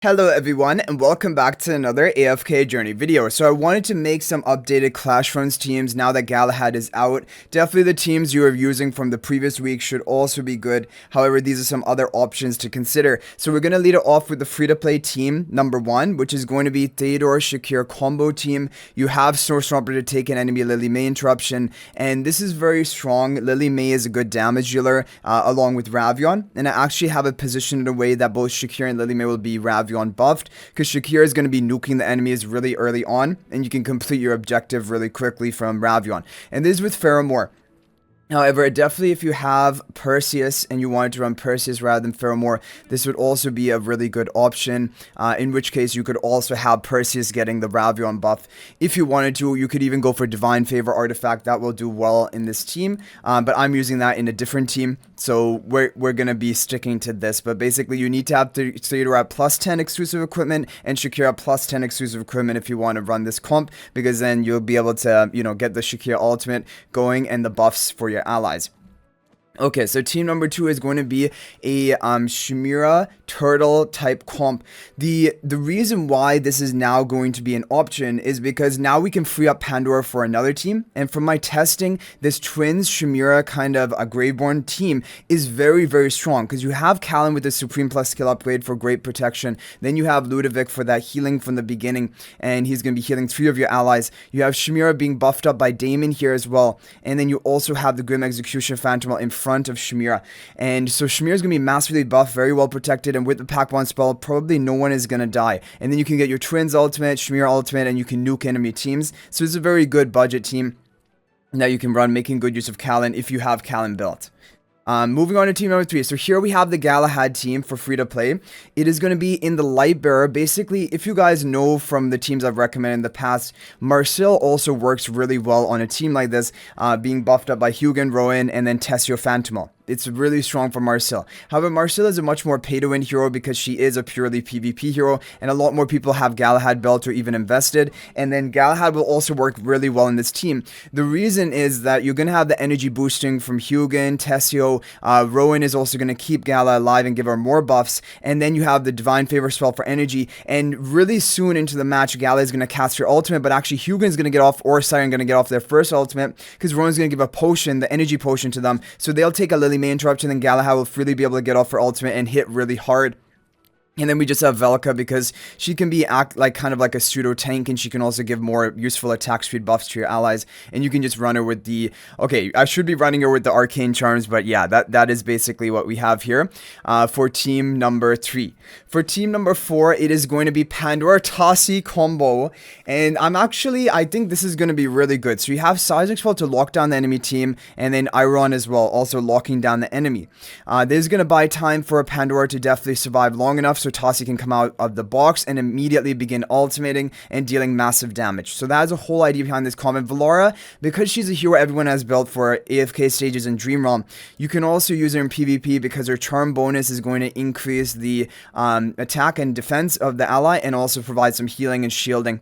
Hello everyone and welcome back to another AFK journey video. So I wanted to make some updated Clashfronts teams now that Galahad is out. Definitely the teams you are using from the previous week should also be good. However, these are some other options to consider. So we're going to lead it off with the free-to-play team number 1, which is going to be Theodore Shakir combo team. You have Snow Stomper to take an enemy Lily May interruption, and this is very strong. Lily May is a good damage dealer along with Ravion, and I actually have it positioned in a way that both Shakir and Lily May will be Ravion buffed, because Shakir is going to be nuking the enemies really early on, and you can complete your objective really quickly from Ravion. And this is with Pheromore. However, definitely if you have Perseus and you wanted to run Perseus rather than Pheromore, this would also be a really good option, in which case you could also have Perseus getting the Ravion buff. If you wanted to, you could even go for Divine Favor artifact. That will do well in this team, but I'm using that in a different team, so we're going to be sticking to this. But basically, you need to have Theodore at plus 10 exclusive equipment and Shakir at plus 10 exclusive equipment if you want to run this comp, because then you'll be able to, get the Shakir ultimate going and the buffs for your allies. Okay, so team number 2 is going to be a Chimera turtle type comp. The reason why this is now going to be an option is because now we can free up Pandora for another team, and from my testing, this twins Chimera kind of a Graveborn team is very, very strong, because you have Callan with the Supreme Plus skill upgrade for great protection, then you have Ludovic for that healing from the beginning, and he's going to be healing 3 of your allies. You have Chimera being buffed up by Damon here as well, and then you also have the Grim Execution Phantom in front of Chimera, and so Chimera is going to be massively buffed, very well protected, and with the pack 1 spell, probably no one is going to die. And then you can get your Twins ultimate, Chimera ultimate, and you can nuke enemy teams. So it's a very good budget team that you can run, making good use of Callan if you have Callan built. Moving on to team number 3. So here we have the Galahad team for free to play. It is going to be in the Light Bearer. Basically, if you guys know from the teams I've recommended in the past, Marcel also works really well on a team like this, being buffed up by Hugin, Rowan, and then Tessio Phantomal. It's really strong for Marcel. However, Marcel is a much more pay-to-win hero because she is a purely PvP hero, and a lot more people have Galahad built or even invested, and then Galahad will also work really well in this team. The reason is that you're going to have the energy boosting from Hugin, Tessio, Rowan is also going to keep Gala alive and give her more buffs, and then you have the Divine Favor spell for energy, and really soon into the match, Gala is going to cast her ultimate, but actually Hugin's going to get off, or Siren going to get off their first ultimate, because Rowan's going to give a potion, the energy potion to them, so they'll take a Lily May interruption, then Galahad will freely be able to get off her ultimate and hit really hard. And then we just have Velka, because she can be kind of like a pseudo tank, and she can also give more useful attack speed buffs to your allies. And you can just run her with the, okay, I should be running her with the arcane charms, but yeah, that is basically what we have here for team number 3. For team number 4, it is going to be Pandora Tassi combo, and I think this is going to be really good. So you have Seismic Spell to lock down the enemy team, and then Iron as well, also locking down the enemy. This is going to buy time for Pandora to definitely survive long enough so Tassi can come out of the box and immediately begin ultimating and dealing massive damage. So that is a whole idea behind this comment. Valara, because she's a hero everyone has built for AFK stages in Dream Realm, you can also use her in PvP because her charm bonus is going to increase the attack and defense of the ally, and also provide some healing and shielding.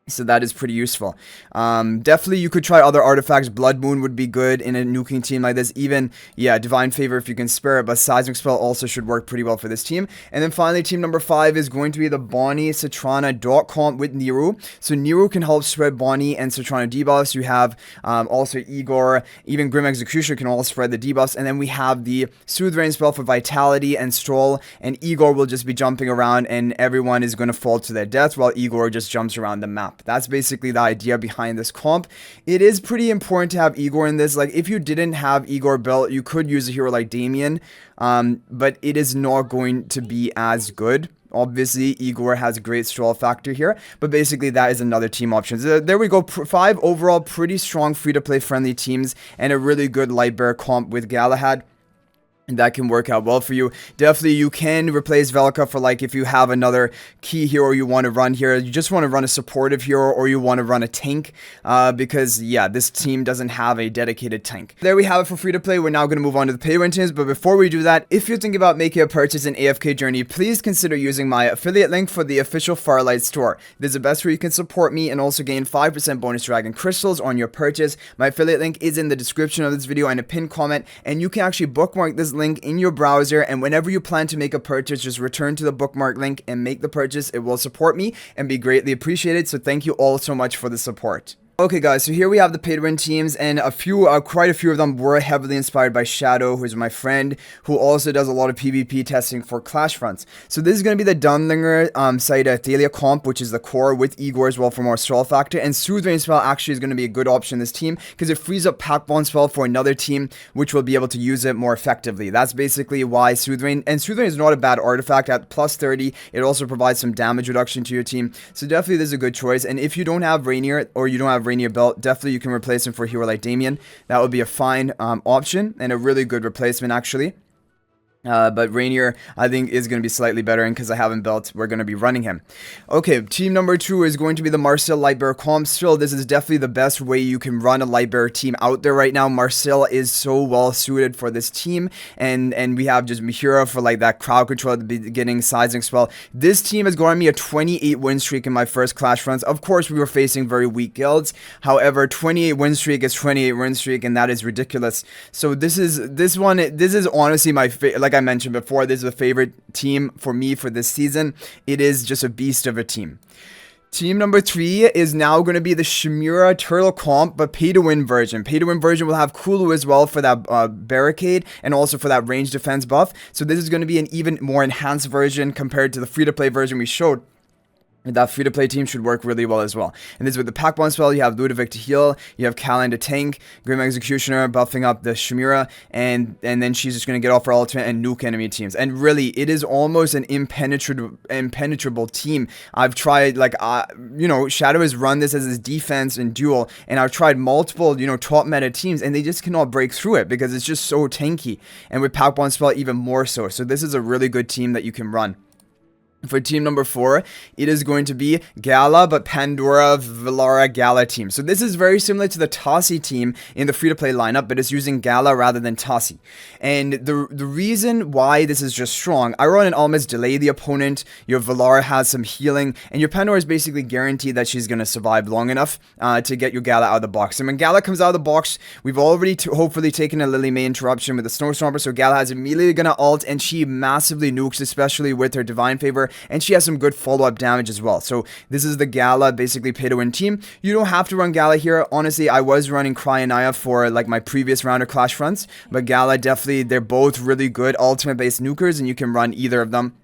So that is pretty useful. Definitely you could try other artifacts. Blood Moon would be good in a nuking team like this. Even, yeah, Divine Favor if you can spare it, but Seismic Spell also should work pretty well for this team. And then finally, team number 5 is going to be the Bonnie Citrana dot comp with Niru. So Niru can help spread Bonnie and Citrana debuffs. You have also Igor, even Grim Executioner can all spread the debuffs. And then we have the Soothe Rain spell for Vitality and Stroll, and Igor will just be jumping around and everyone is going to fall to their death while Igor just jumps around the map. That's basically the idea behind this comp. It is pretty important to have Igor in this. Like, if you didn't have Igor built, you could use a hero like Damien, but it is not going to be as good. Obviously, Igor has a great Stroll factor here, but basically that is another team option. So there we go, 5 overall pretty strong free-to-play friendly teams, and a really good Light Bear comp with Galahad. That can work out well for you. Definitely you can replace Velka for, like, if you have another key hero you want to run here. You just want to run a supportive hero, or you want to run a tank, because yeah, this team doesn't have a dedicated tank. There we have it for free to play. We're now going to move on to the pay-to-win teams, but before we do that, if you're thinking about making a purchase in AFK Journey, please consider using my affiliate link for the official Farlight Store. This is the best way you can support me and also gain 5% bonus dragon crystals on your purchase. My affiliate link is in the description of this video and a pinned comment, and you can actually bookmark this link link in your browser, and whenever you plan to make a purchase, just return to the bookmark link and make the purchase. It will support me and be greatly appreciated. So thank you all so much for the support. Okay guys, so here we have the pay-to-win teams, and quite a few of them were heavily inspired by Shadow, who's my friend, who also does a lot of PvP testing for Clashfronts. So this is going to be the Dunlinger side Thalia comp, which is the core, with Igor as well for more stall factor, and Soothe Rain spell actually is going to be a good option in this team, because it frees up Pack Bomb spell for another team, which will be able to use it more effectively. That's basically why Soothe Rain, and Soothe Rain is not a bad artifact at plus 30, it also provides some damage reduction to your team, so definitely this is a good choice. And if you don't have Rainier, or you don't have Rainier belt, definitely you can replace him for a hero like Damien. That would be a fine option, and a really good replacement actually. But Rainier, I think, is going to be slightly better, and because I haven't built, we're going to be running him. Okay, team number 2 is going to be the Marcel Lightbearer comp. Still, this is definitely the best way you can run a Lightbearer team out there right now. Marcel is so well suited for this team, and we have just Mihira for like that crowd control at the beginning, sizing spell. This team has gotten me a 28 win streak in my first Clashfronts. Of course, we were facing very weak guilds. However, 28 win streak is 28 win streak, and that is ridiculous. So this is honestly my favorite. Like I mentioned before, this is a favorite team for me for this season. It is just a beast of a team. Team number 3 is now going to be the Shimura Turtle comp, but pay-to-win version. Pay-to-win version will have Kulu as well for that barricade, and also for that range defense buff. So this is going to be an even more enhanced version compared to the free-to-play version we showed. That free-to-play team should work really well as well. And this is with the Pack Bomb spell, you have Ludovic to heal, you have Callan to tank, Grim Executioner buffing up the Shimura, and then she's just going to get off her ultimate and nuke enemy teams. And really, it is almost an impenetrable team. I've tried, like, Shadow has run this as his defense in duel, and I've tried multiple, top meta teams, and they just cannot break through it, because it's just so tanky. And with Pack Bomb spell, even more so. So this is a really good team that you can run. For team number 4, it is going to be Gala, but Pandora, Valara, Gala team. So this is very similar to the Tassi team in the free-to-play lineup, but it's using Gala rather than Tassi. And the reason why this is just strong, I run an Almas delay the opponent, your Valara has some healing, and your Pandora is basically guaranteed that she's going to survive long enough to get your Gala out of the box. And when Gala comes out of the box, we've already hopefully taken a Lily May interruption with the Snow Stomper, so Gala is immediately going to ult, and she massively nukes, especially with her Divine Favor. And she has some good follow-up damage as well. So this is the Gala, basically pay-to-win team. You don't have to run Gala here. Honestly, I was running Cryanaya for like my previous round of Clashfronts. But Gala, definitely, they're both really good ultimate-based nukers, and you can run either of them.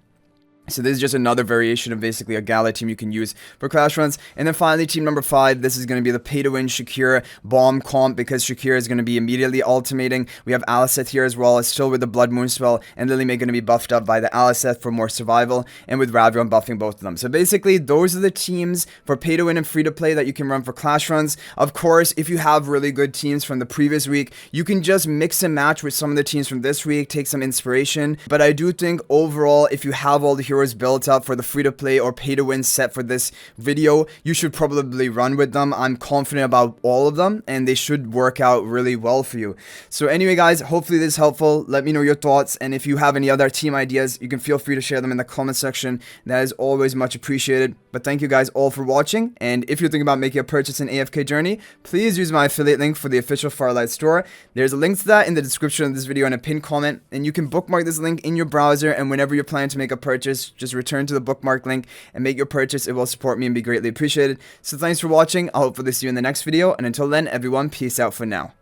So this is just another variation of basically a Gala team you can use for Clashfronts. And then finally, team number 5, this is going to be the pay-to-win Shakira bomb comp, because Shakira is going to be immediately ultimating. We have Aliceth here as well, still with the Blood Moon spell, and Lily May going to be buffed up by the Aliceth for more survival, and with Ravion buffing both of them. So basically, those are the teams for pay-to-win and free-to-play that you can run for Clashfronts. Of course, if you have really good teams from the previous week, you can just mix and match with some of the teams from this week, take some inspiration. But I do think overall, if you have all the heroes built up for the free-to-play or pay-to-win set for this video, you should probably run with them. I'm confident about all of them, and they should work out really well for you. So anyway guys, hopefully this is helpful. Let me know your thoughts, and if you have any other team ideas, you can feel free to share them in the comment section. That is always much appreciated. But thank you guys all for watching, and if you're thinking about making a purchase in AFK Journey, please use my affiliate link for the official Farlight Store. There's a link to that in the description of this video and a pinned comment, and you can bookmark this link in your browser, and whenever you're planning to make a purchase, just return to the bookmark link and make your purchase. It will support me and be greatly appreciated. So thanks for watching. I'll hopefully see you in the next video, and until then, everyone, peace out for now.